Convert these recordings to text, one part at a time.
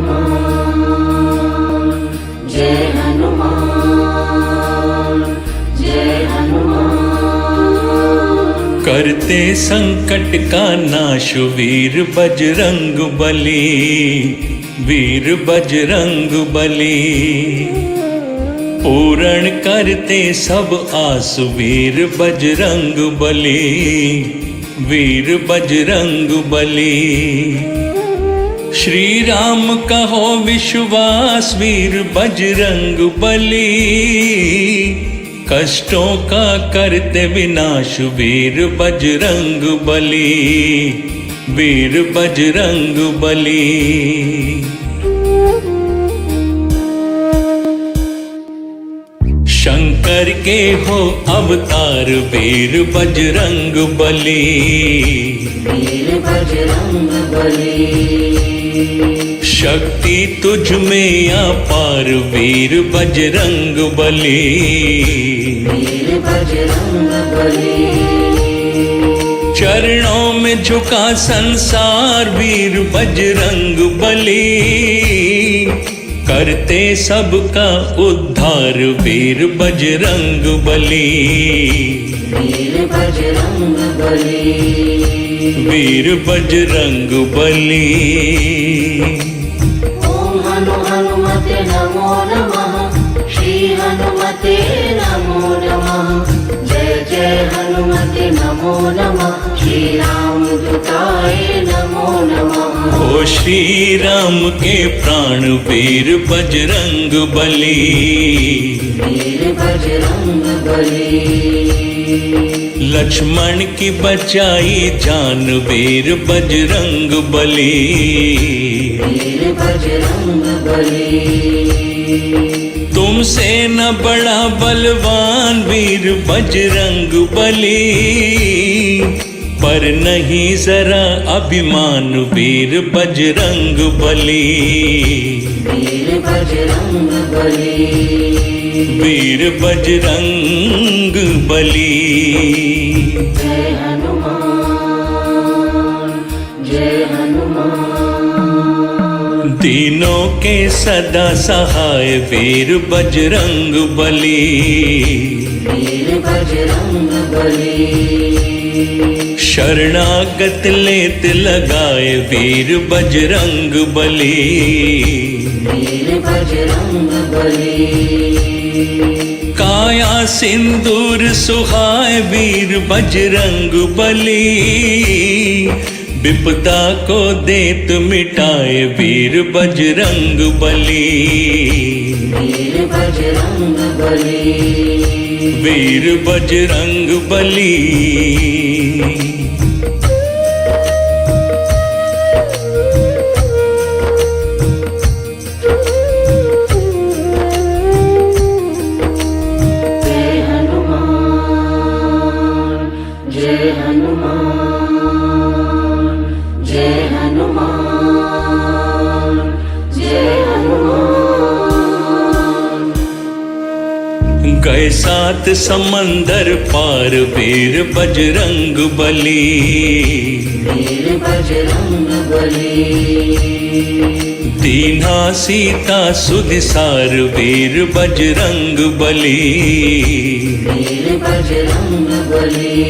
हनुमान जय हनुमान जय हनुमान। करते संकट का नाश वीर बजरंग बली, वीर बजरंग बली। पूर्ण करते सब आस वीर बजरंग बली, वीर बजरंग बली। श्री राम कहो विश्वास वीर बजरंग बली, कष्टों का करते विनाश वीर बजरंग बली, वीर बजरंग बली। शंकर के हो अवतार वीर बजरंग बली, वीर बजरंग बली। शक्ति तुझ में अपार वीर बजरंग बली, वीर बजरंग बली। चरणों में झुका संसार वीर बजरंग बली, करते सबका उद्धार वीर बजरंग बली, वीर बजरंग बली। वीर बजरंग बली। ओम हनु हनुमते नमो नमः, श्री हनुमते नमो नमः। जय जय हनुमते नमो नमः, श्री राम दूताय नमो नमः। ओ श्री राम के प्राण वीर बजरंग बली, वीर बजरंग बली। लक्ष्मण की बचाई जान वीर बजरंग बली, वीर बजरंग बली। तुमसे न बड़ा बलवान वीर बजरंग बली, पर नहीं जरा अभिमान वीर बजरंग बली, वीर बजरंग बली। वीर बजरंग बली। जय हनुमान जय हनुमान। तीनों के सदा सहाय वीर बजरंग बली, वीर बजरंग बली। शरणागत लेत लगाए वीर बजरंग बली, वीर बजरंग बली। काया सिंदूर सुहाए वीर बजरंग बली, विपदा को देत मिटाए वीर बजरंग बली, वीर बजरंग बली। वीर बजरंग बली। जय हनुमान जय हनुमान जय हनुमान जय हनुमान। गए सात समंदर पार वीर बजरंग बली, वीर बजरंग बली। दीना सीता सुदिसार वीर बजरंग बली, वीर बजरंग बली।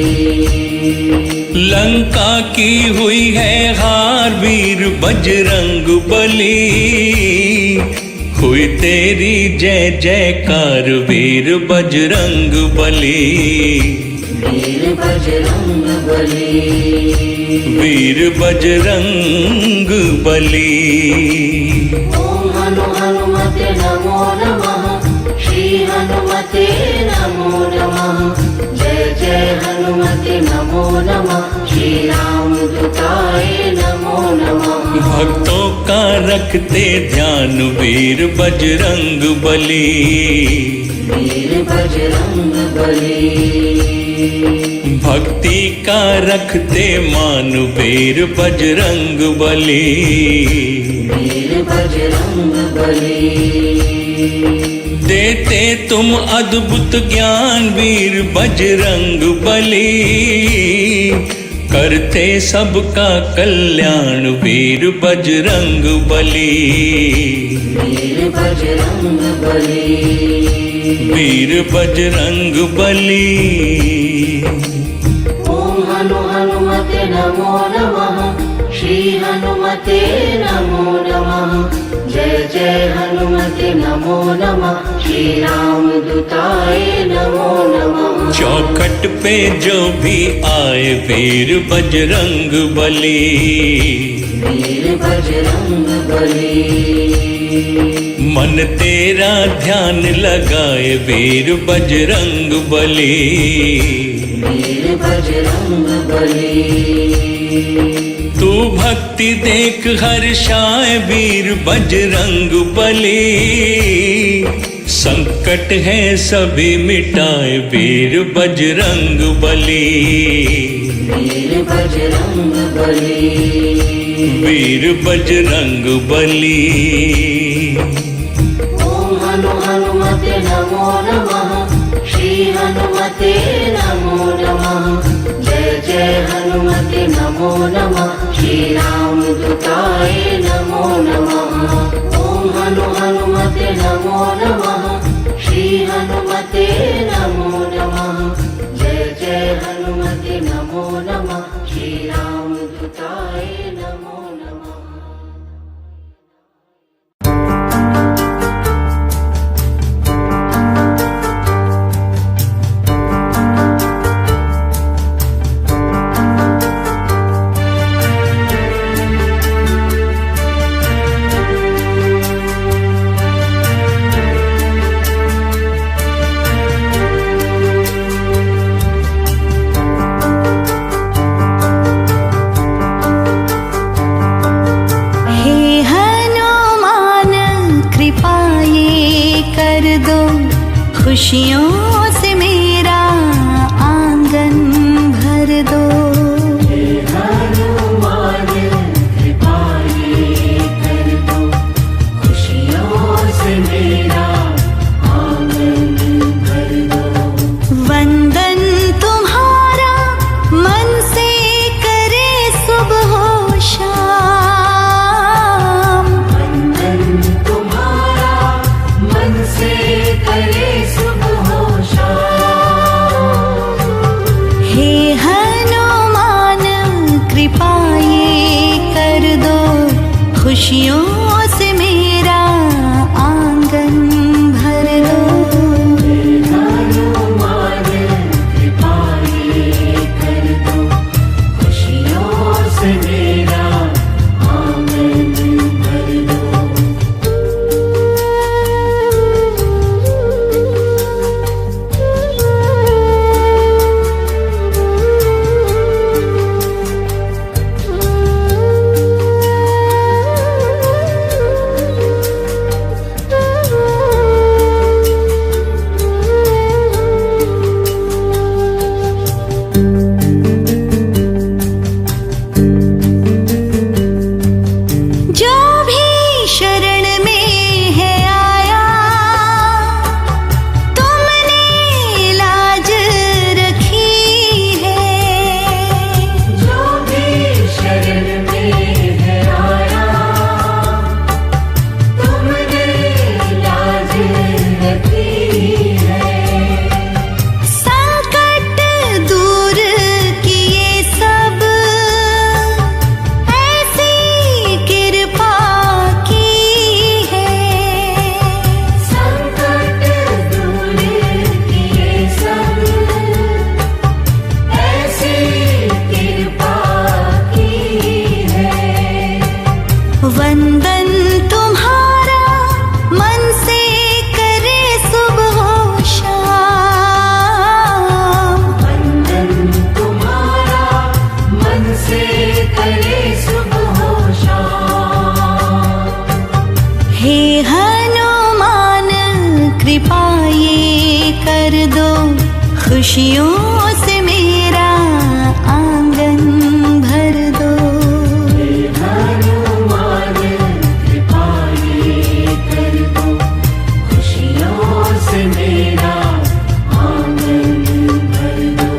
लंका की हुई है हार वीर बजरंग बली, हुई तेरी जय जयकार वीर बजरंग बली, वीर बजरंग बली। वीर बजरंग बली। ओम हनु हनुमते नमो नमः, श्री हनुमते नमो नमः। जय जय हनुमते नमो नमः, श्री राम दूताय नमो नमः। भक्तों का रखते ध्यान वीर बजरंग बली, वीर बजरंग बली। भक्ति का रखते मान वीर बजरंग बली, वीर बजरंग बली। देते तुम अद्भुत ज्ञान वीर बजरंग बली, करते सबका कल्याण वीर बजरंग बली। वीर बजरंग बली। वीर बजरंग बली। ओम हनु हनुमते नमो नमः। श्री हनुमते नमो नमः। जय जय हनुमते नमो नमः। श्री राम दूताय नमो नमः। चौखट पे जो भी आए वीर बजरंग बली। वीर बजरंग बली। मन तेरा ध्यान लगाए वीर बजरंग बली। वीर बजरंग बली। तू भक्ति देख हर्षाए वीर बजरंग बली। संकट है सभी मिटाए वीर बजरंग बली। वीर बजरंग बली। वीर बजरंग बली। ओम हनु हनुमते नमो नमः। श्री हनुमते नमो नमः। जय जय हनुमते नमो नमः। श्री राम दूताय नमो नमः। ओम हनु हनुमते नमो नमः। श्री हनुमते नमो नमः। जय जय हनुमते नमो नमः। श्री राम दूताय नमो नमः। खुशियों से मेरा आंगन भर दो। हे हनुमान कृपा ये कर दो। खुशियों से मेरा आंगन भर दो। वंदन तुम्हारा मन से करे सुबह हो शाम। वंदन तुम्हारा मन से करे खुशियों से मेरा आंगन भर दो। हनुमान कृपा ये कर दो। खुशियों से मेरा आंगन भर दो। खुशियों से मेरा आंगन भर दो। हनुमान कृपा ये कर दो। खुशियों से मेरा आंगन भर दो।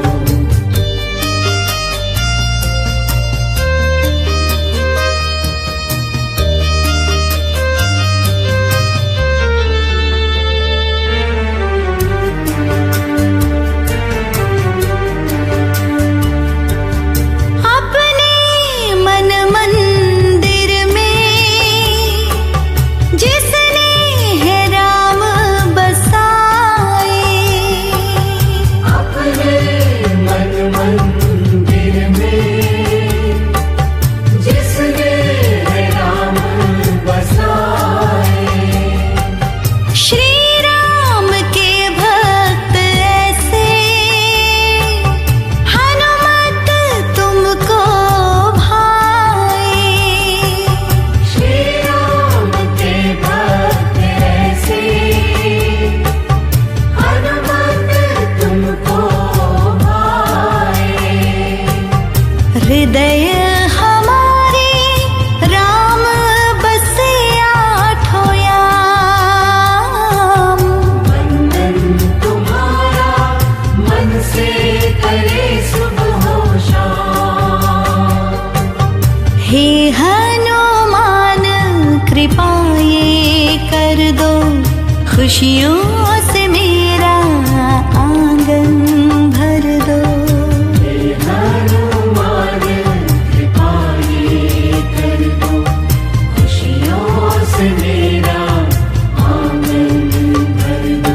हे हनुमान कृपा ये कर दो, खुशियों से मेरा आंगन भर दो। हे हनुमान कृपा ये कर दो, खुशियों से मेरा आंगन भर दो।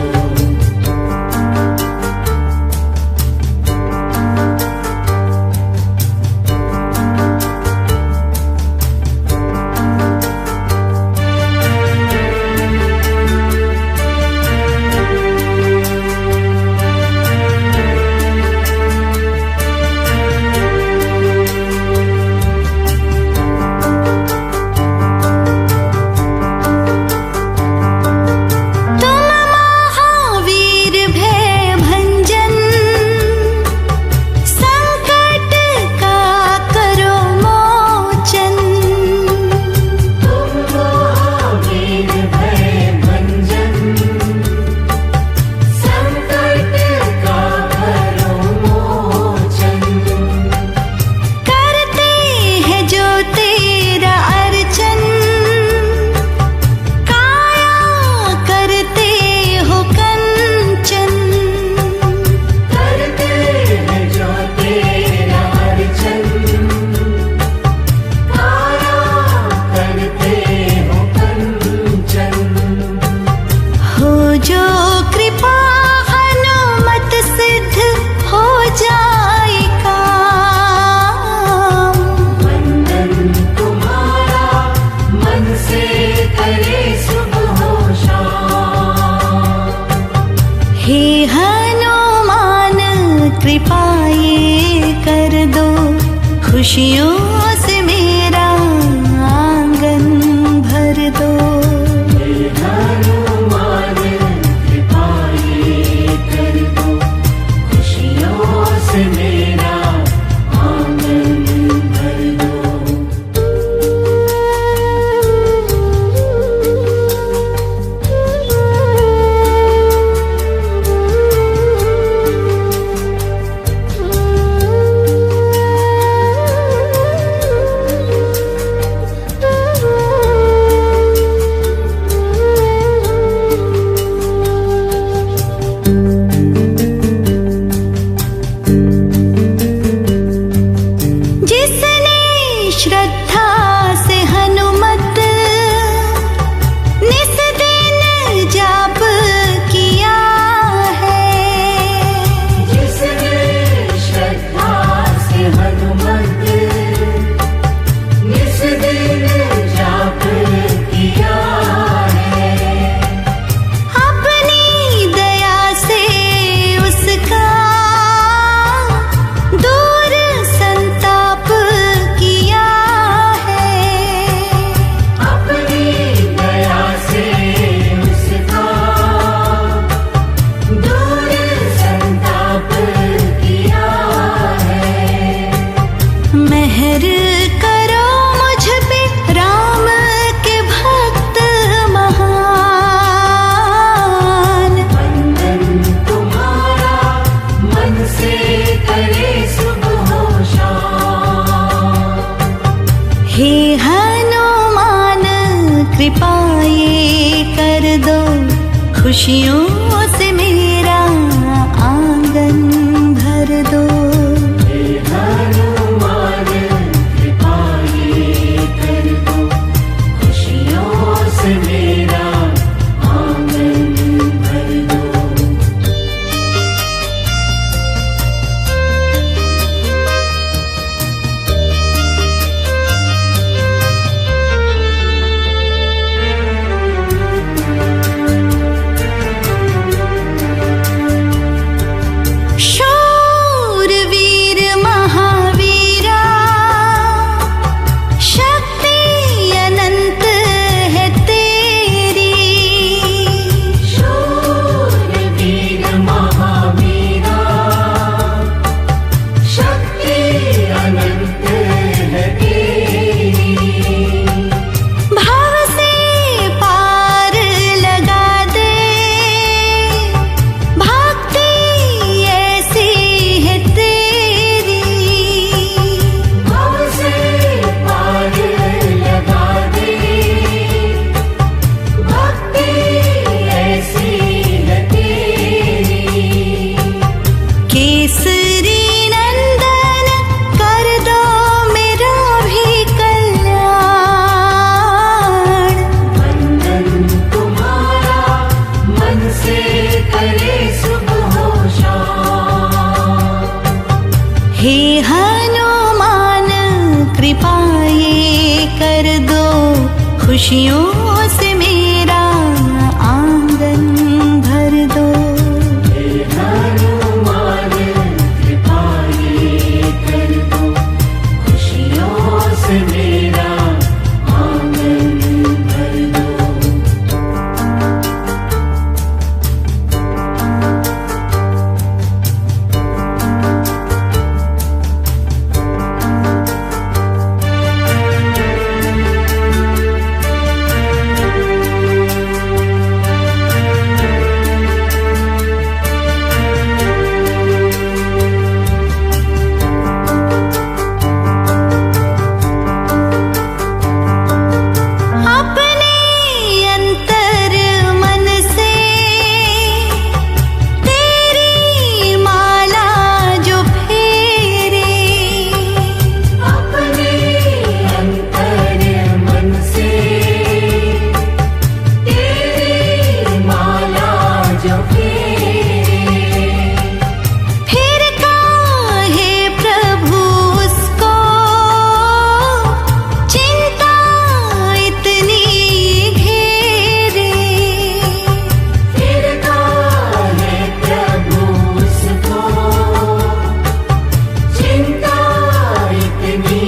हे हनुमान कृपा ये कर दो, खुशियों से मेरा आंगन भर दो। हे हनुमान कृपा ये कर दो, खुशियों से मेरा आंगन भर दो। श्रद्धा से हनुमत निस दिन जाप किया है, जिसने श्रद्धा से हनुमत निस दिन जाप किया है, अपनी दया से उसका दूर संताप किया है। अपनी दया से उसका दूर संताप किया है। मेहर करो मुझ पे राम के भक्त महान, वंदन तुम्हारा मन से करे सुबह शाम। हे हनुमान कृपा ये कर दो, खुशियों से मेरा आंगन भर दो। हे हनुमान कृपा ये कर दो, खुशियों से मेरा आंगन भर दो। खुशियों से मेरा आंगन भर दो। हे हनुमान कृपा ये कर दो, खुशियों से मेरा आंगन भर दो। अपने अंतर मन से तेरी माला जो फेरे, अपने अंतर मन से तेरी माला जो फेरे, फिर काहे प्रभु उसको चिंता इतनी घेरे। फिर काहे प्रभु उसको चिंता इतनी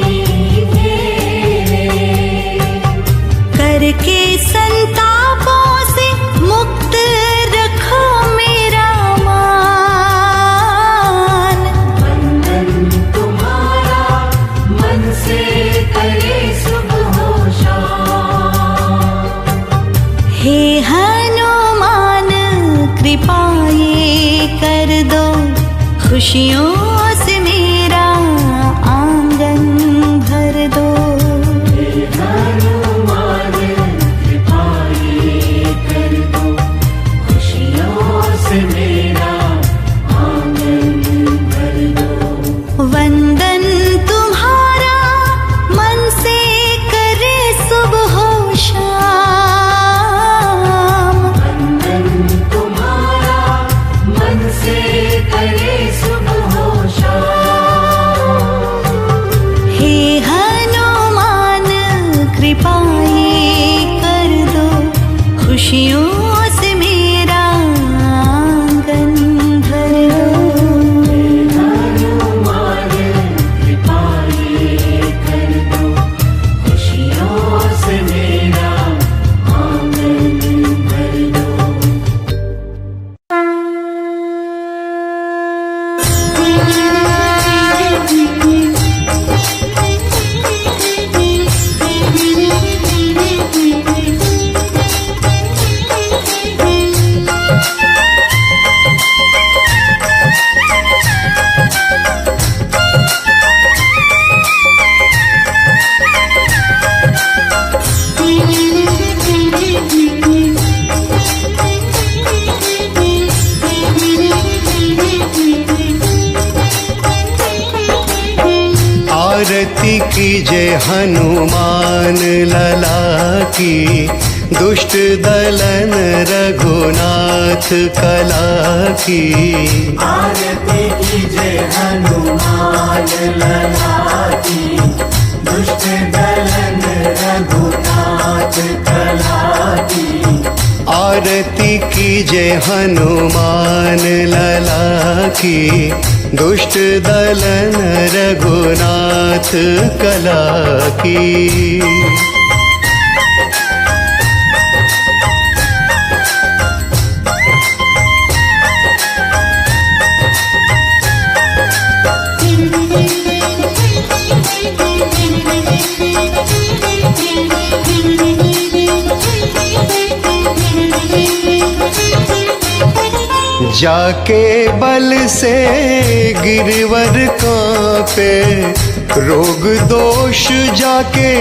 घेरे। करके संतापों से मुक्त रखो मेरा मान। वंदन तुम्हारा मन से करे सुबह शाम। हे हनुमान कृपा ये कर दो, खुशियों से मेरा आंगन भर दो। हे हनुमान कृपा ये कर दो, खुशियों से मेरा आंगन भर दो। वंदन तुम्हारा मन से करे सुबह शाम। वंदन तुम्हारा मन से करे सुबह शाम। हे हनुमान कृपा ये कर दो, खुशियों से मेरा आंगन भर दो। हे हनुमान कृपा ये कर दो, खुशियों से मेरा आंगन भर दो। आरती कीजे हनुमान लला की, दुष्ट दलन रघुनाथ कला की। आरती कीजे हनुमान लला की, दुष्ट दलन रघुनाथ कला की। आरती कीजे हनुमान लला की, दुष्ट दलन रघुनाथ कला की। जाके बल से गिरवर कांपे, रोग दोष जाके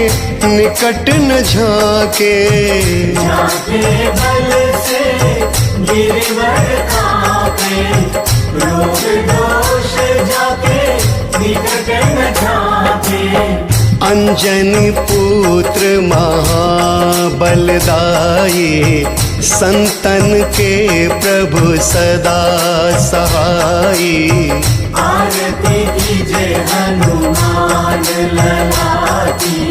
निकट न झाके। जाके बल से गिरवर कांपे, रोग दोष जाके निकट न झाके। अंजनी पुत्र महाबलदाई, संतन के प्रभु सदा सहाई। आरती कीजे हनुमान लला की,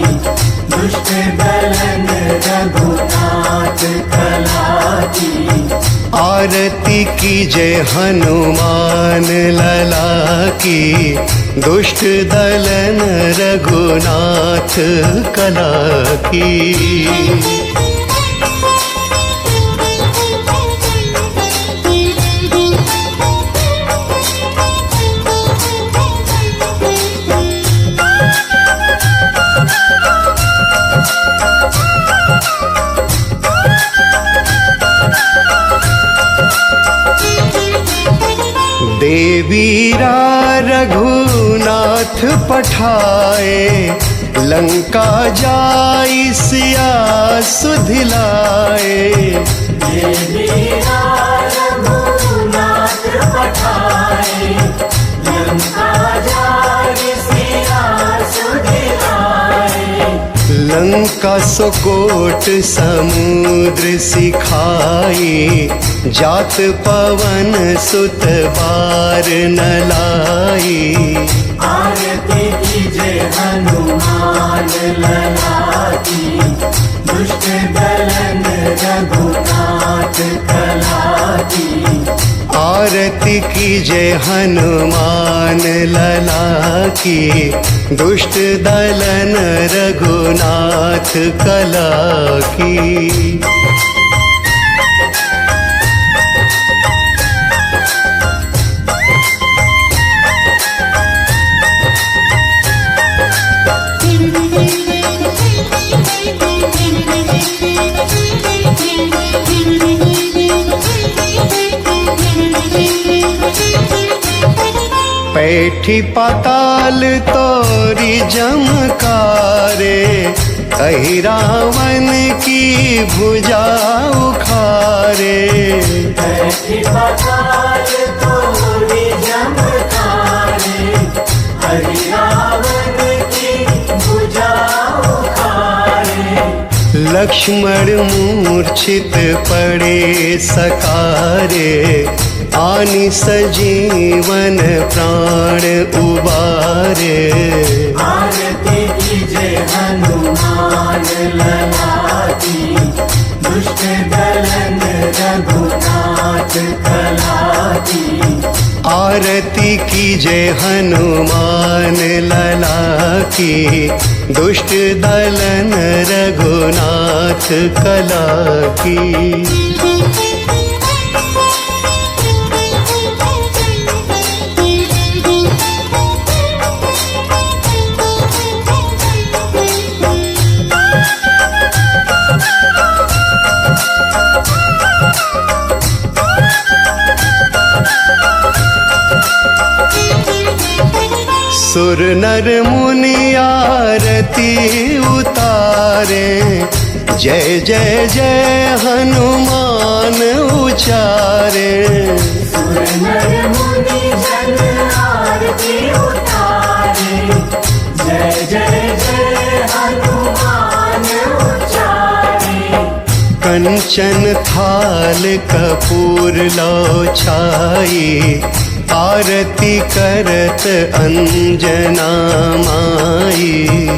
दुष्ट दुष्ट दलन रघुनाथ कला की। आरती कीजय हनुमान लला की, दुष्ट दलन रघुनाथ कला की। देवीरा रघुनाथ पठाए, लंका जाई सिया सुधिलाए। देवीरा रघुनाथ पठाए, लंका जाई सिया सुधिलाए। लंका सुकोट समुद्र सिखाई, जात पवन सुत बार न लाई। आरती कीजय हनुमान लला की, दुष्ट दलन रघुनाथ कला की। आरती कीजय हनुमान लला की, दुष्ट दलन रघुनाथ कला की। पैठी पाताल तोरी जमकारे, अहि रावण की भुजा उखारे। पैठी पाताल तोरी जमकारे, अहि रावण की भुजा उखारे। लक्ष्मण मूर्छित पड़े सकारे, आनि सजीवन प्राण उबारे। आरती कीजय हनुमान लला की, दुष्ट दलन रघुनाथ कला की। आरती कीजय हनुमान लला की, दुष्ट दलन रघुनाथ कला की। सुर नर मुनि आरती उतारे, जय जय जय हनुमान उचारे। सुर नर मुनि जन आरती उतारे, जय जय जय हनुमान उचारे। कंचन थाल कपूर लो छाई, आरती करत अंजना माई।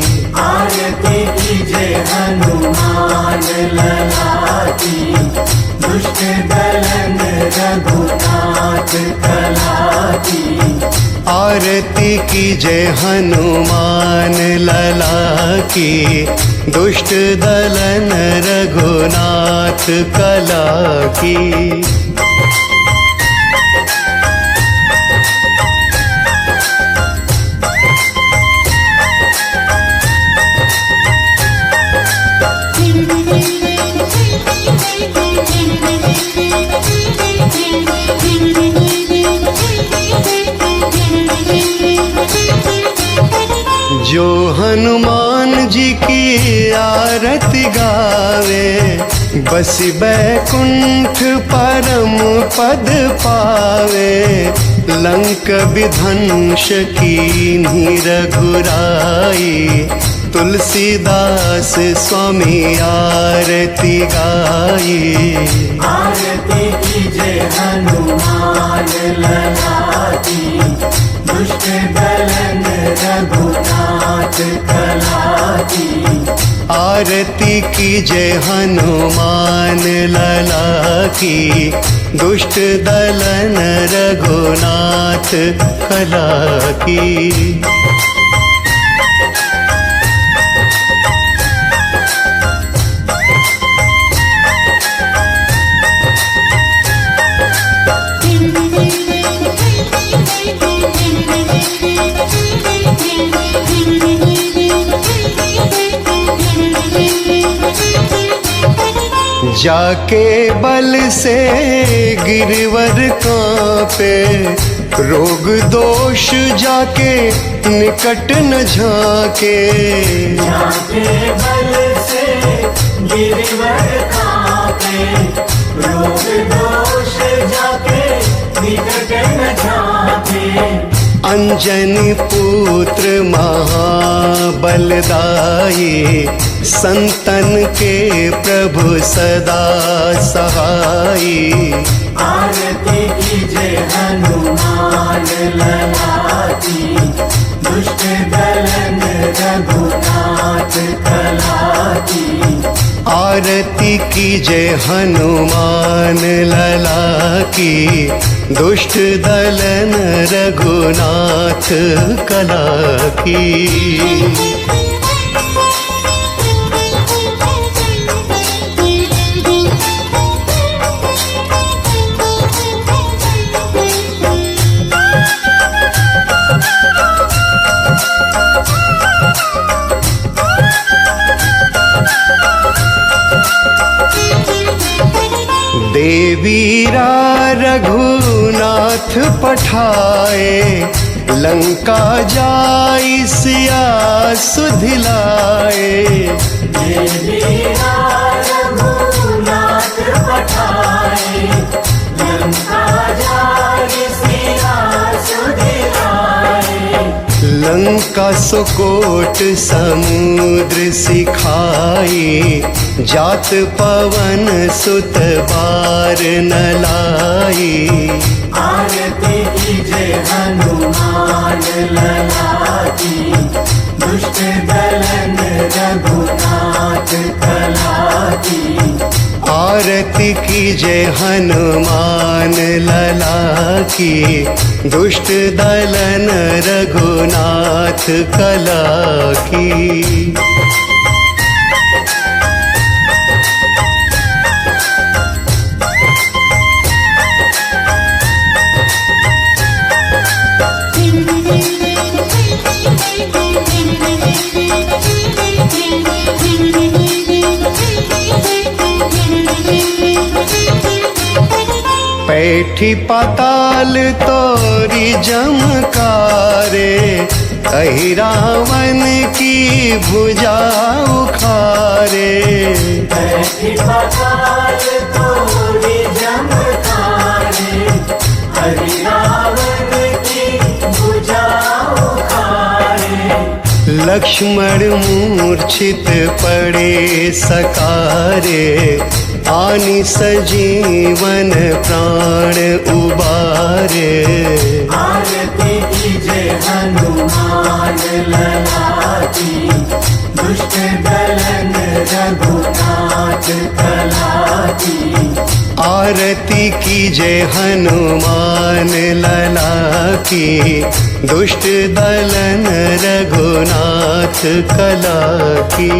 आरती कीजय हनुमान लला की, दुष्ट दलन रघुनाथ कला की। आरती कीजय हनुमान लला की, दुष्ट दलन रघुनाथ कला की। जो हनुमान जी की आरती गावे, बस बैकुंठ परम पद पावे। लंक विध्वंस कीन्ही रघुराई, तुलसीदास स्वामी आरती गाए। आरती कीजे हनुमान लला की, दुष्ट दलन रघुनाथ कला की। आरती कीजे हनुमान लला की, दुष्ट दलन रघुनाथ कला की। जाके बल से गिरवर कांपे, रोग दोष जाके निकट न झाके। जाके बल से गिरवर कांपे, रोग दोष जाके निकट न झाके। अंजनी पुत्र महाबलदाई, संतन के प्रभु सदा सहाई। आरती कीजे हनुमान लला की, दुष्ट दलन रघुनाथ कला की। आरती कीजे हनुमान लला की, दुष्ट दलन रघुनाथ कला की। देवीरा रघुनाथ पठाए, लंका जाई सिया सुधिलाए। देवीरा रघुनाथ पठाए, लंका जाई सिया सुधिलाए। लंका सुकोट समुद्र सिखाई, जात पवन सुत बार न लाई। आरती कीजे हनुमान लला की, दुष्ट दलन रघुनाथ कला की। आरती कीजे हनुमान लला की, दुष्ट दलन रघुनाथ कला की। पैठी पाताल तोरी जमकारे, अहिरावन की भुजा उखारे। पैठी पाताल तोरी जमकारे, अहिरावन की भुजा उखारे। लक्ष्मण मूर्छित पड़े सकारे, आनि सजीवन प्राण उबारे। आरती कीजे हनुमान लला की, दुष्ट दलन रघुनाथ कला की। आरती कीजे हनुमान लला की, दुष्ट दलन रघुनाथ कला की।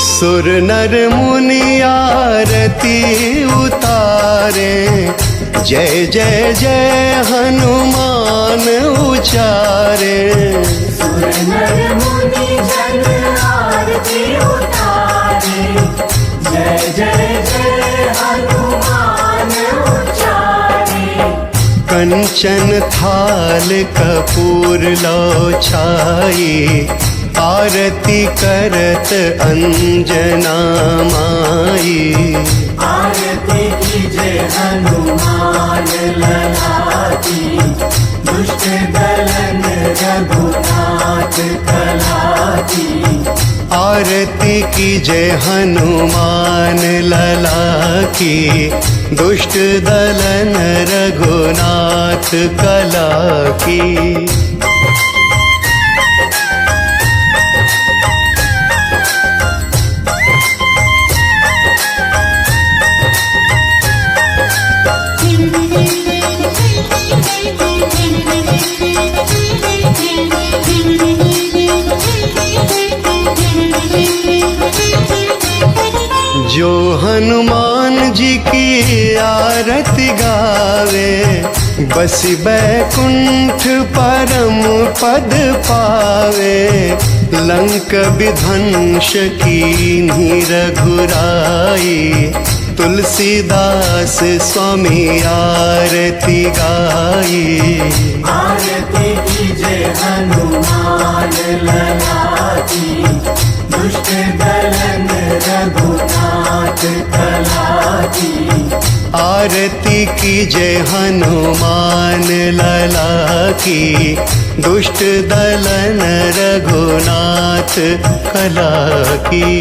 सुर नर मुनि आरती उतारे, जय जय जय हनुमान उचारे। सुर नर मुनि जन आरती उतारे, जय जय जय हनुमान उचारे। कंचन थाल कपूर लो छाई, आरती करत अंजना माई। आरती कीजे हनुमान लला की, दुष्ट दलन रघुनाथ कला की। आरती कीजे हनुमान लला की, दुष्ट दलन रघुनाथ कला की। जो हनुमान जी की आरती गावे, बस बैकुंठ परम पद पावे। लंक विध्वंस कीन्ही रघुराई, तुलसीदास स्वामी आरती गाई। आरती कीजे हनुमान लला की, दुष्ट दलन रघुनाथ कला की। आरती कीजे हनुमान लला की, दुष्ट दलन रघुनाथ कला की।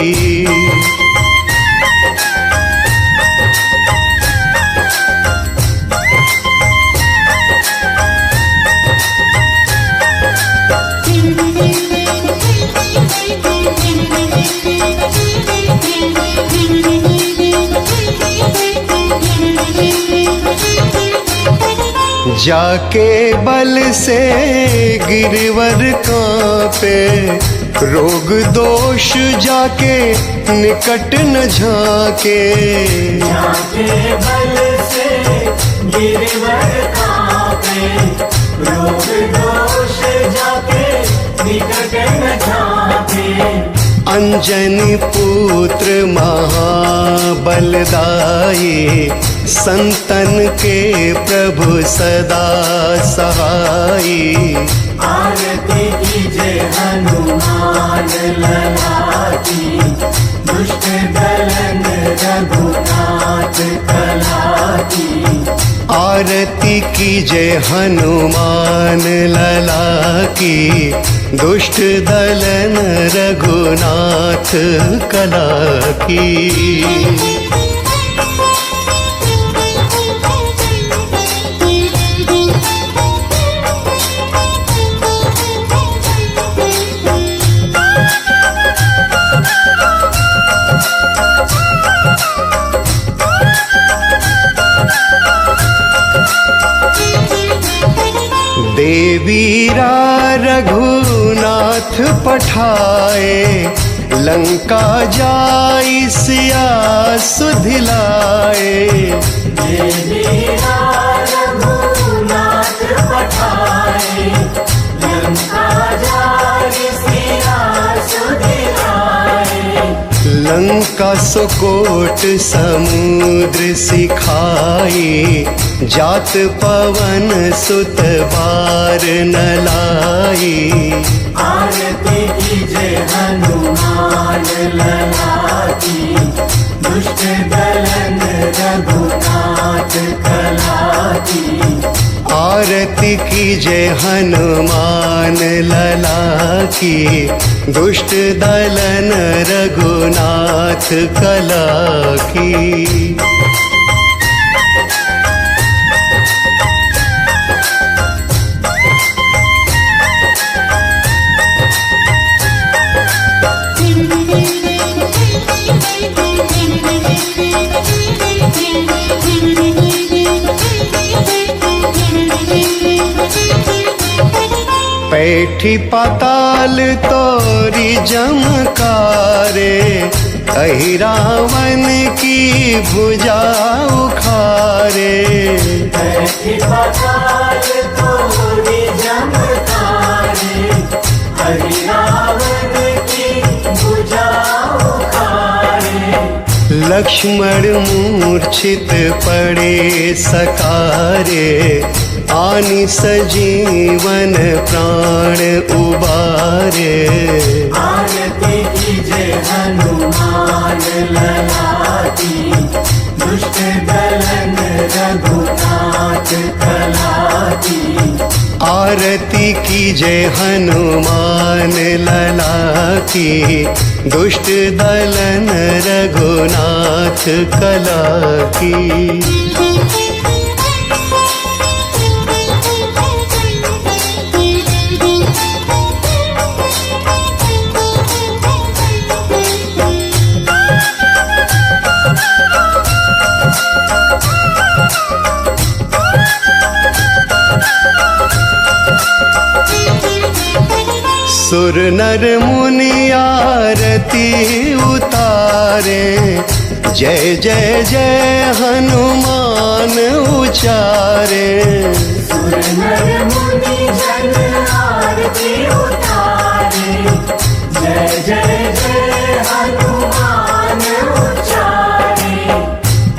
जाके बल से गिरवर कांपे, रोग दोष जाके निकट न झाके। जाके बल से गिरवर कांपे, रोग दोष जाके निकट न झाके। अंजनी पुत्र महाबलदाई, संतन के प्रभु सदा सहाई। आरती कीजे हनुमान लला की, दुष्ट दलन रघुनाथ कला की। आरती कीजे हनुमान लला की, दुष्ट दलन रघुनाथ कला की। देवीरा रघुनाथ पठाए, लंका जाई सिया सुधिलाए। देवीरा रघुनाथ पठाए, लंका जाई सिया सुधिलाए। लंका सुकोट समुद्र सिखाई, जात पवन सुत बार न लाई। आरती कीजे हनुमान लला की, दुष्ट दलन रघुनाथ कला की। आरती कीजे हनुमान लला की, दुष्ट दलन रघुनाथ कला की। पैठी पाताल तोरी जमकारे, कही रावण की भुजा उखारे। पैठी पाताल तोरी जमकारे, कही रावण की भुजा उखारे। लक्ष्मण मूर्छित पड़े सकारे, आनि सजीवन प्राण उबारे। आरती कीजे हनुमान लला की, दुष्ट दलन रघुनाथ कला की। आरती कीजे हनुमान लला की, दुष्ट दलन रघुनाथ कला की। सुर नर मुनि आरती उतारे, जय जय जय हनुमान उचारे। सुर नर मुनि जन आरती उतारे, जय जय जय हनुमान उचारे।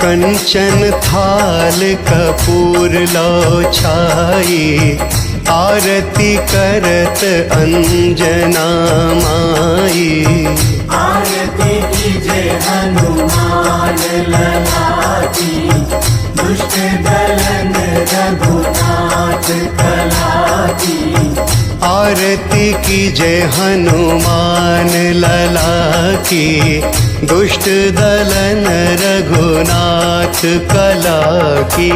कंचन थाल कपूर लो छाई, आरती करत अंजना माई। आरती कीजे हनुमान लला की, दुष्ट दलन रघुनाथ कला की। आरती कीजे हनुमान लला की, दुष्ट दलन रघुनाथ कला की।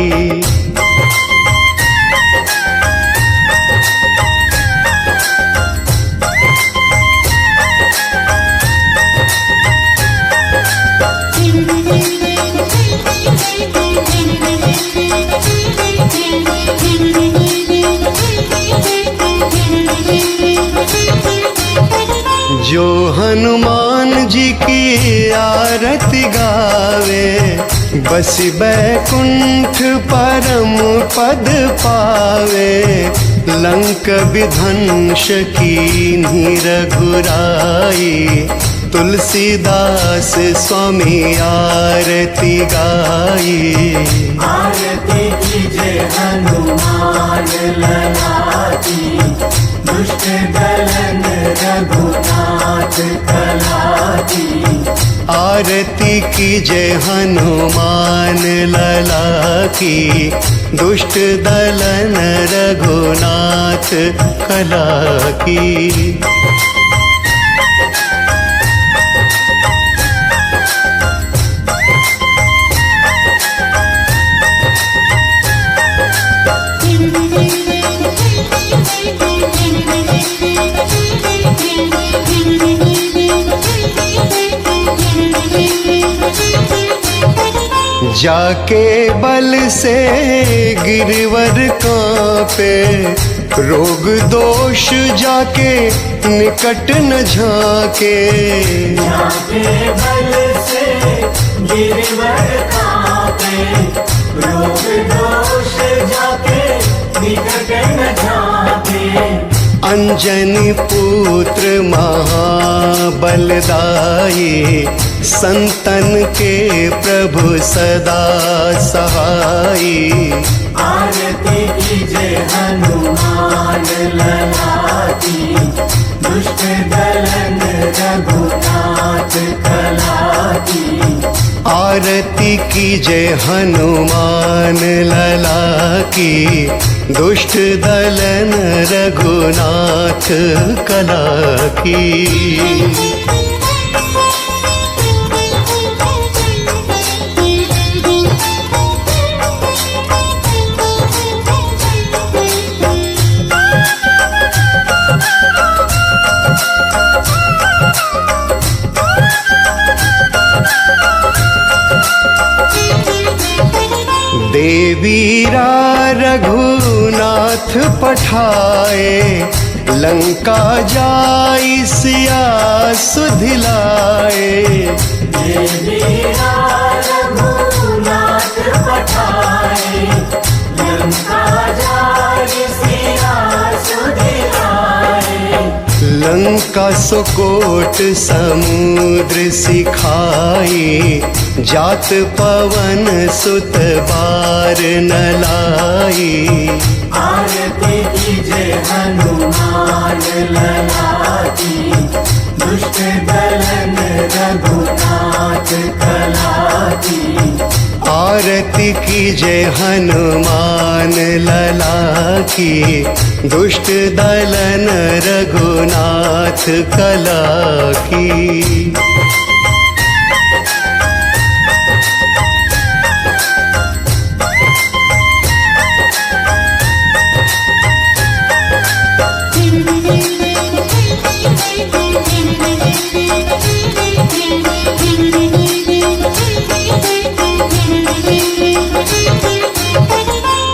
जो हनुमान जी की आरती गावे, बस बैकुंठ परम पद पावे। लंक विध्वंस कीन्ही रघुराई, तुलसीदास स्वामी आरती गाई। आरती कीजे हनुमान लला की, दुष्ट दलन रघुनाथ कला की। आरती कीजे हनुमान लला की, दुष्ट दलन रघुनाथ कला की। जाके बल से गिरवर कांपे, रोग दोष जाके निकट न झाके। जाके बल से गिरवर कांपे, रोग दोष जाके निकट न झाके। अंजनी पुत्र महाबलदाई, संतन के प्रभु सदा सहाई। आरती कीजे हनुमान लला की, दुष्ट दलन रघुनाथ कला की। आरती कीजे हनुमान लला की, दुष्ट दलन रघुनाथ कला की। देवीरा रघुनाथ पठाए, लंका जाई सिया सुधिलाए। देवीरा रघुनाथ पठाए, लंका जाई सिया सुधिलाए। लंका सुकोट समुद्र सिखाई, जात पवन सुत बार न लाई। आरती कीजे हनुमान लला की, दुष्ट दलन रघुनाथ कला की। आरती कीजे हनुमान लला की, दुष्ट दलन रघुनाथ कला की।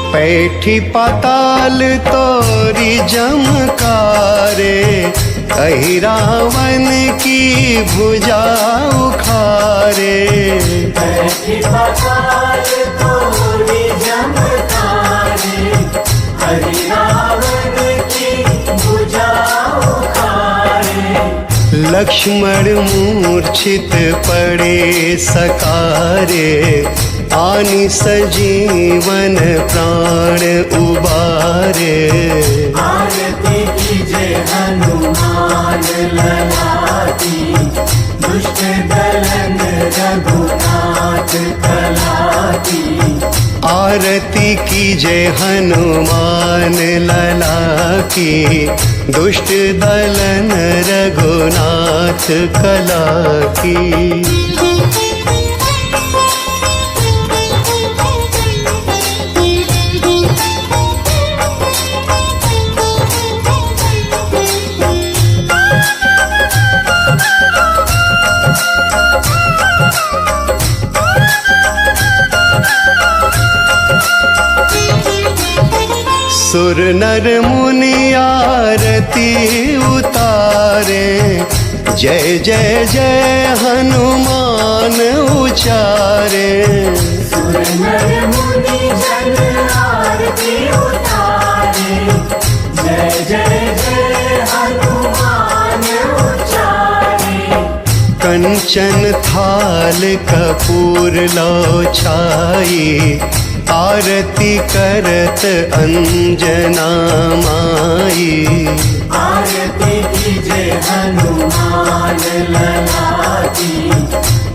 पैठी पाताल तोरी जमकारे, कही रावण की भुजा उखारे। पैठी पाताल तोरी जमकारे, कही रावण की भुजा उखारे। लक्ष्मण मूर्छित पड़े सकारे, आनि सजीवन प्राण उबारे। आरती कीजे हनुमान लला की, दुष्ट दलन रघुनाथ कला की। आरती कीजे हनुमान लला की, दुष्ट दलन रघुनाथ कला की। सुर नर मुनि आरती उतारे, जय जय जय हनुमान उचारे। सुर नर मुनि जन आरती उतारे, जय जय जय हनुमान उचारे। कंचन थाल कपूर लो छाई, आरती करत अंजना माई। आरती कीजे हनुमान लला की,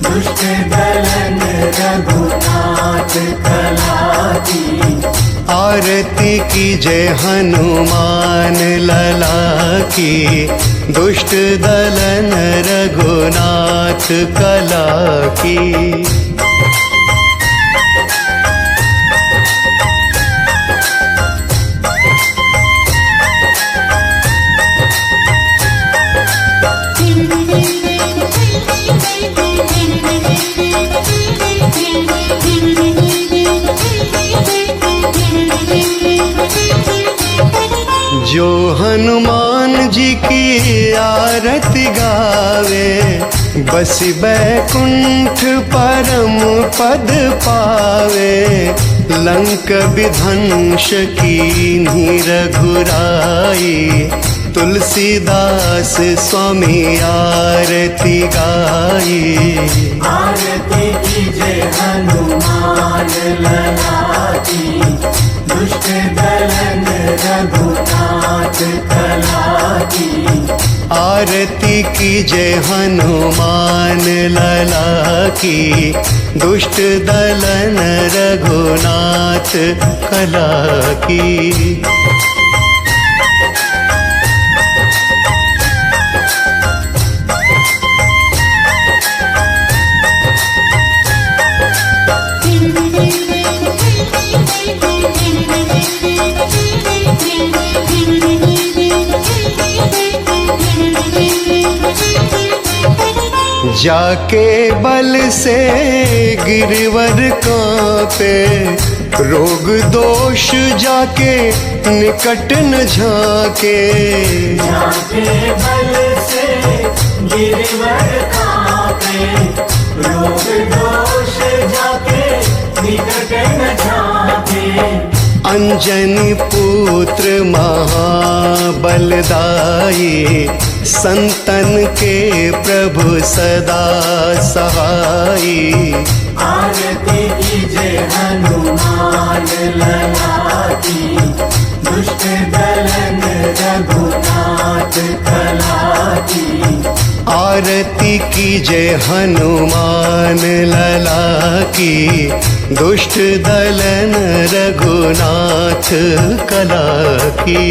दुष्ट दलन रघुनाथ कला की। आरती कीजे हनुमान लला की, दुष्ट दलन रघुनाथ कला की। जो हनुमान जी की आरती गावे, बसी बैकुंठ परम पद पावे। लंक विध्वंस कीन्ही रघुराई, तुलसीदास स्वामी आरती गाई। आरती कीजे हनुमान लला की, दुष्ट दलन रघुनाथ कला की। आरती कीजे हनुमान लला की, दुष्ट दलन रघुनाथ कला की। जाके बल से गिरवर कांपे, रोग दोष जाके निकट न झाके। जाके बल से गिरवर कांपे, रोग दोष जाके निकट न झाके। अंजनी पुत्र महाबलदाई, संतन के प्रभु सदा सहाई। आरती कीजे हनुमान लला की, दुष्ट दलन रघुनाथ कला की। आरती कीजे हनुमान लला की, दुष्ट दलन रघुनाथ कला की।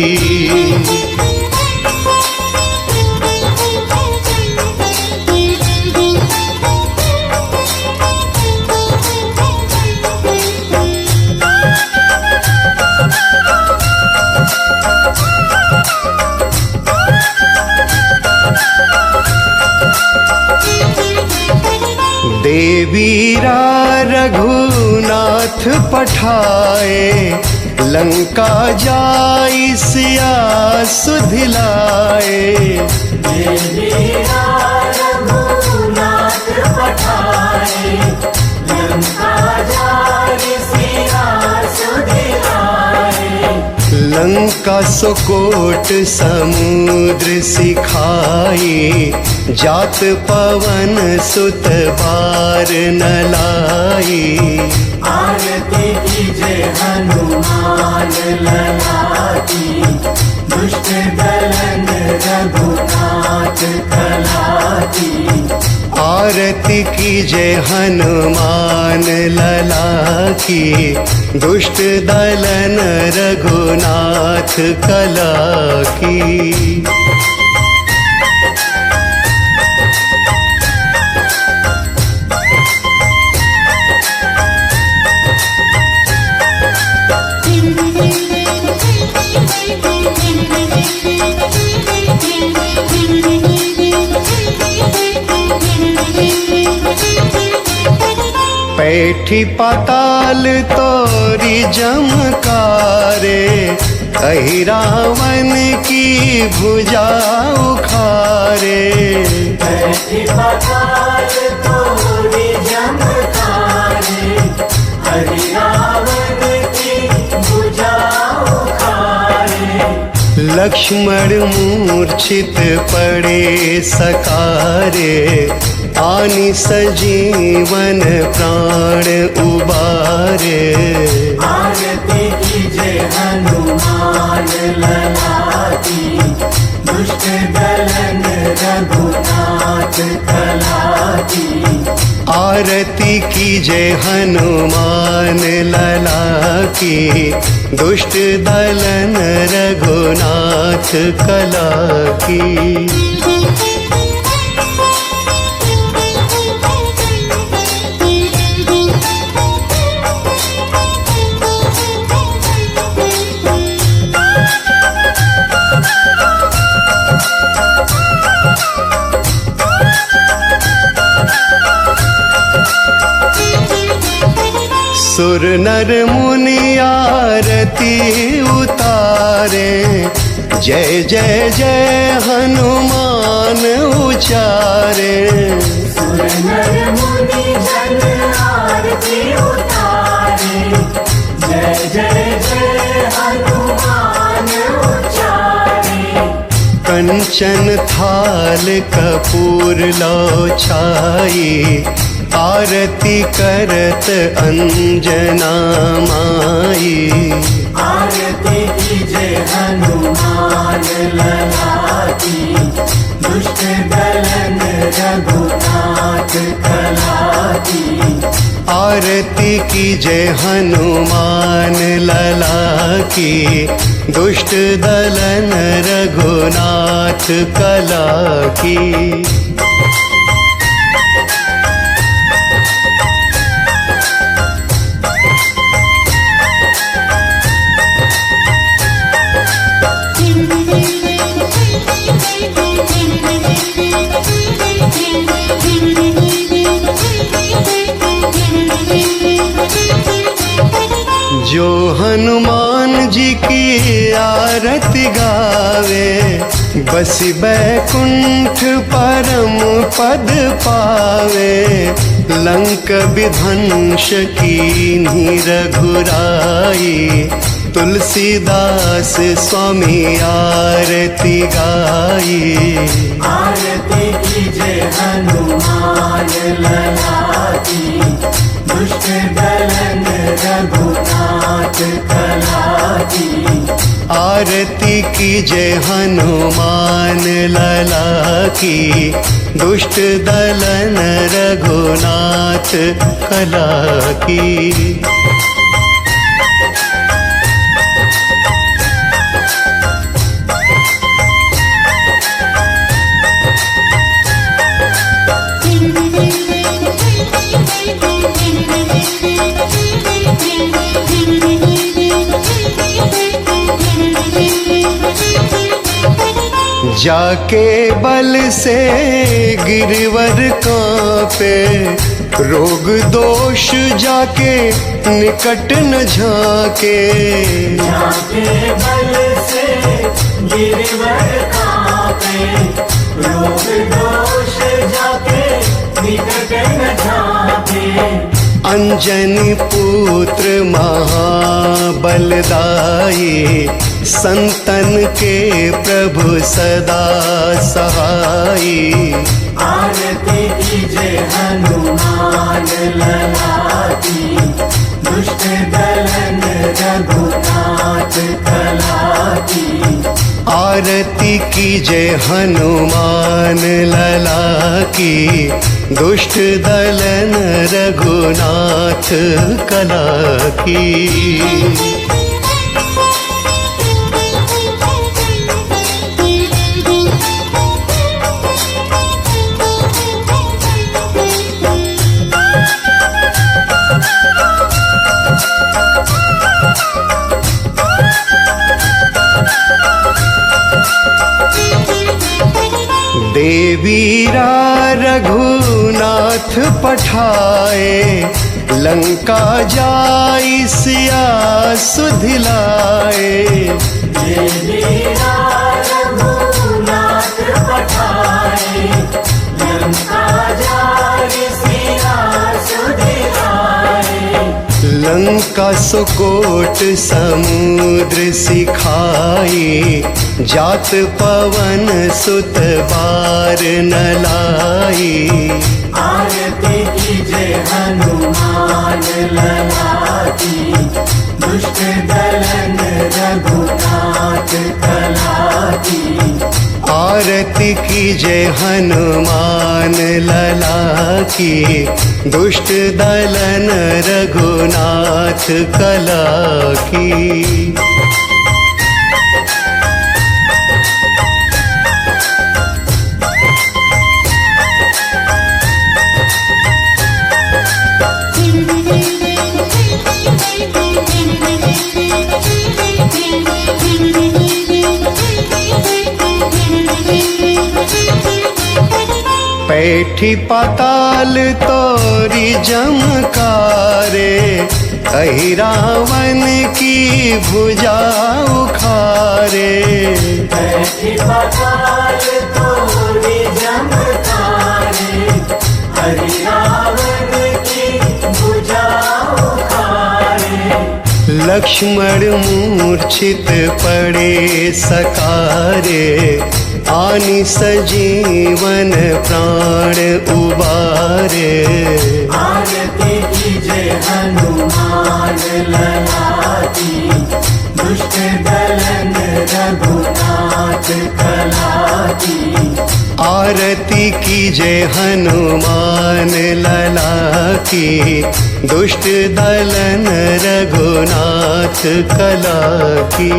देवीरा रघुनाथ पठाए, लंका जाई सिया सुधिलाए। देवीरा रघुनाथ पठाए, लंका जाई सिया सुधिलाए। लंका सुकोट समुद्र सिखाई, जात पवन सुत बार न लाई। आरती कीजे हनुमान लला की, दुष्ट दलन रघुनाथ कला की। आरती कीजे हनुमान लला की, दुष्ट दलन रघुनाथ कला की। पैठी पाताल तोरी जमकारे, कही रावण की भुजा उखारे। पैठी पाताल तोरी जमकारे, कही रावण की भुजा उखारे। लक्ष्मण मूर्छित पड़े सकारे, आनि सजीवन प्राण उबारे। आरती कीजे हनुमान लला की, दुष्ट दलन रघुनाथ कला की। आरती कीजे हनुमान लला की, दुष्ट दलन रघुनाथ कला की। सुर नर मुनि आरती उतारे, जय जय जय हनुमान उचारे। सुर नर मुनि जन आरती उतारे, जय जय जय हनुमान उचारे। कंचन थाल कपूर लो छाई, आरती करत अंजना माई। आरती कीजे हनुमान लला की, दुष्ट दलन रघुनाथ कला की। आरती कीजे हनुमान लला की, दुष्ट दलन रघुनाथ कला की। जो हनुमान जी की आरती गावे, बसी बैकुंठ परम पद पावे। लंक विध्वंस कीन्ही रघुराई, तुलसीदास स्वामी आरती गाई। आरती कीजे हनुमान लला की, दुष्ट दलन रघुनाथ कला की। आरती कीजय हनुमान लला की, दुष्ट दलन रघुनाथ कला की। जाके बल से गिरवर कांपे, रोग दोष जाके निकट न झाके। जाके बल से गिरवर कांपे, रोग दोष जाके निकट न झाके। अंजनी पुत्र महाबलदाई, संतन के प्रभु सदा सहाई। आरती कीजय हनुमान लला की, दुष्ट दलन रघुनाथ कला की। आरती कीजय हनुमान लला की, दुष्ट दलन रघुनाथ कला की। देवीरा रघुनाथ पठाए, लंका जाई सिया सुधिलाए। देवीरा रघुनाथ पठाए, लंका जाई सिया सुधिलाए। लंका सुकोट समुद्र सिखाई, जात पवन सुत बार न लाई। आरती कीजय हनुमान लला की, दुष्ट दलन रघुनाथ कला की। आरती कीजय हनुमान लला की, दुष्ट दलन रघुनाथ कला की। पैठी पाताल तोरी जमकारे, कही रावण की भुजा उखारे। पैठी पाताल तोरी जमकारे, कही रावण की भुजा उखारे। लक्ष्मण मूर्छित पड़े सकारे, आनि सजीवन प्राण उबारे। आरती कीजय हनुमान लला की, दुष्ट दलन रघुनाथ कला की। आरती कीजय हनुमान लला की, दुष्ट दलन रघुनाथ कला की।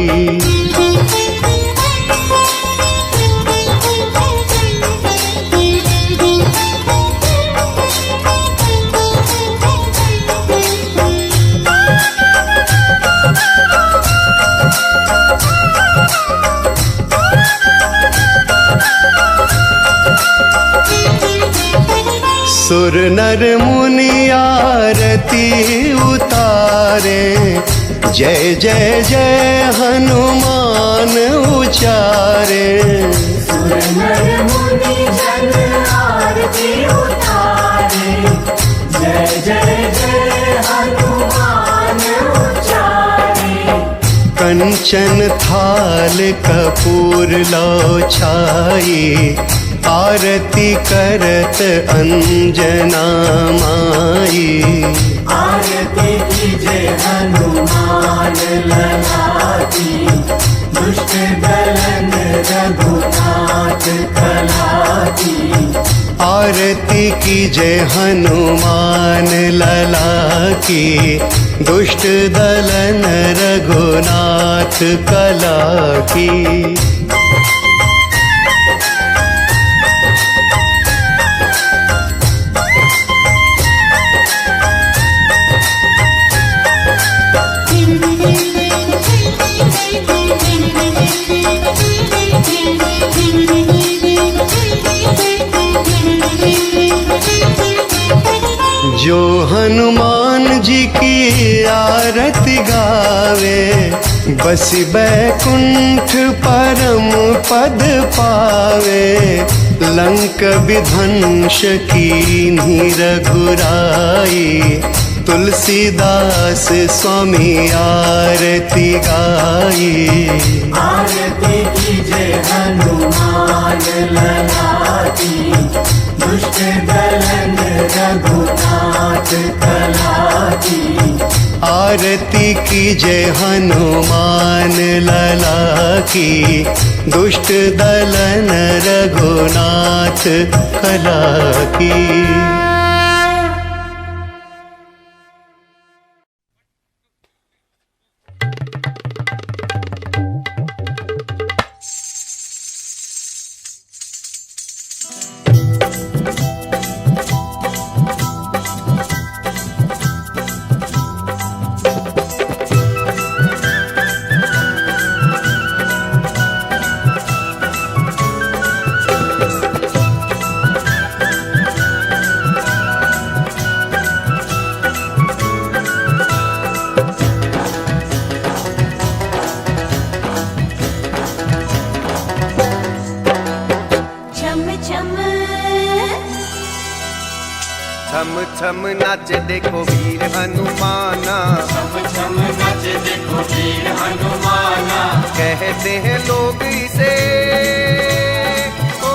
सुर नर मुनि आरती उतारे, जय जय जय हनुमान उचारे। सुर नर मुनि जन आरती उतारे, जय जय जय हनुमान उचारे। कंचन थाल कपूर लो छाई, आरती करत अंजना माई। आरती कीजे हनुमान लला की, दुष्ट दलन रघुनाथ कला की। आरती कीजे हनुमान लला की, दुष्ट दलन रघुनाथ कला की। जो हनुमान जी की आरती गावे, बसी बैकुंठ परम पद पावे। लंक विध्वंस कीन्ही रघुराई, तुलसीदास स्वामी आरती गाई। आरती कीजे हनुमान लला की, दुष्ट दलन रघुनाथ कला की। आरती कीजे हनुमान लला की, दुष्ट दलन रघुनाथ कला की। छम छम नाचे देखो वीर हनुमाना, छम छम नाचे देखो वीर हनुमाना। कहते हैं लोग इसे, ओ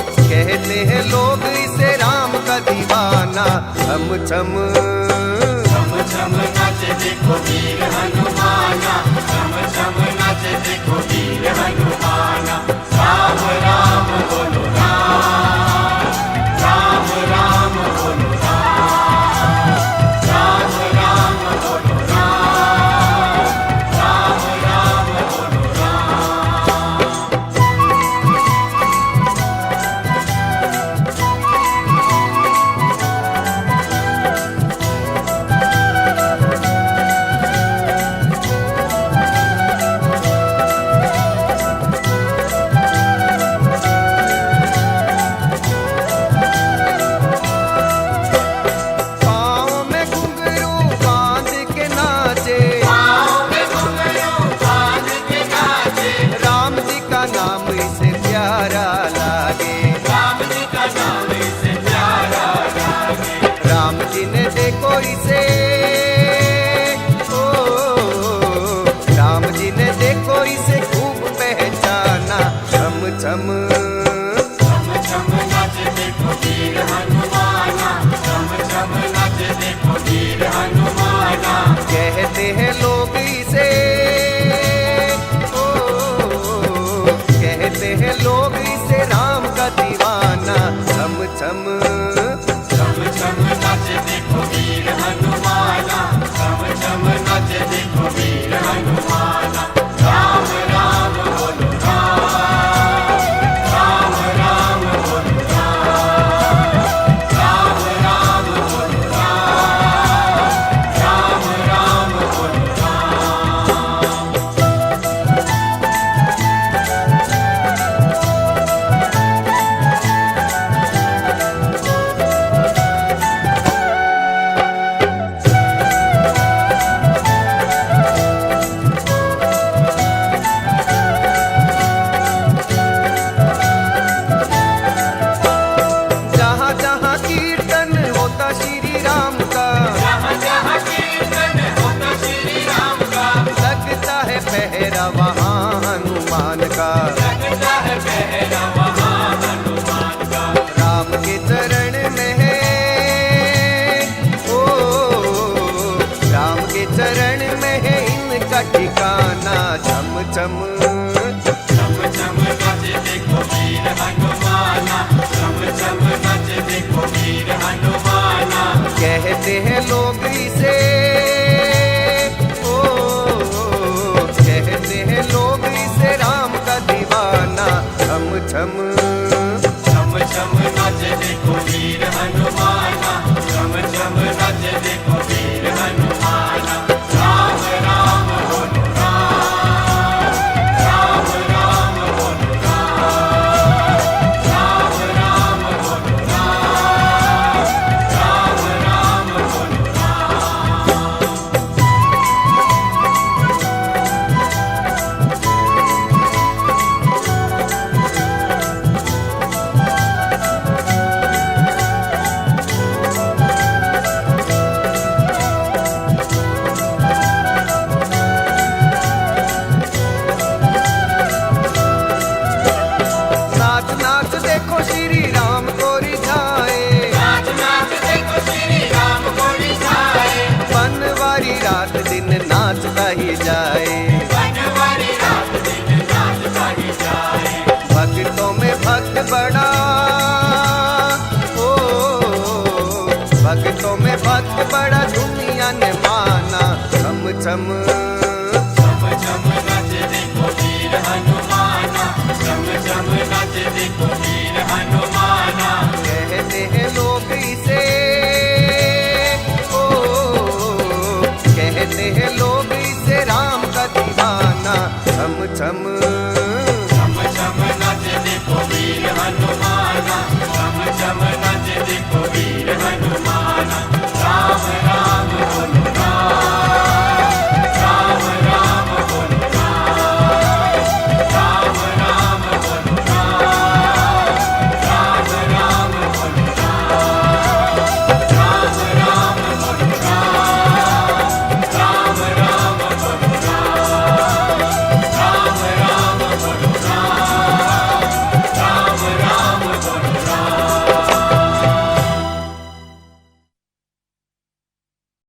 कहते हैं लोग इसे राम का दीवाना। छम छम छम छम नाचे देखो वीर हनुमाना, छम छम नाचे देखो वीर हनुमाना। राम राम बोलो राम, राम राम बोलो राम, राम राम बोलो राम, राम राम बोलो राम। छम छम छम नाचे देखो वीर हनुमाना, छम छम नाचे देखो वीर हनुमाना। कहते हैं लोग इसे, ओ कहते हैं लोग इसे राम का दीवाना। छम छम छम छम नाचे देखो वीर हनुमाना, छम छम नाचे देखो वीर हनुमाना। राम राम बोलो राम, राम राम बोलो राम, राम राम बोलो राम, राम राम बोलो राम। जहाँ जहाँ कीर्तन होता श्री राम का, जहाँ जहाँ कीर्तन होता श्री राम का। लगता है पहरा वहाँ हनुमान का। लगता है पहरा वहाँ छम छम छम नाचे देखो वीर हनुमाना, छम छम नाचे देखो वीर हनुमाना। कहते हैं लोग इसे कहते हैं लोग इसे राम का दीवाना। छम छम छम छम नाचे देखो वीर हनुमाना, छम छम नाचे देखो वीर हनुमाना। राम राम बोलो राम, राम राम बोलो राम, राम राम बोलो राम, राम राम बोलो नाच नाच देखो श्री राम को रिझाए, नाच नाच देखो श्री राम को रिझाए। बनवारी रात दिन नाचता ही जाए।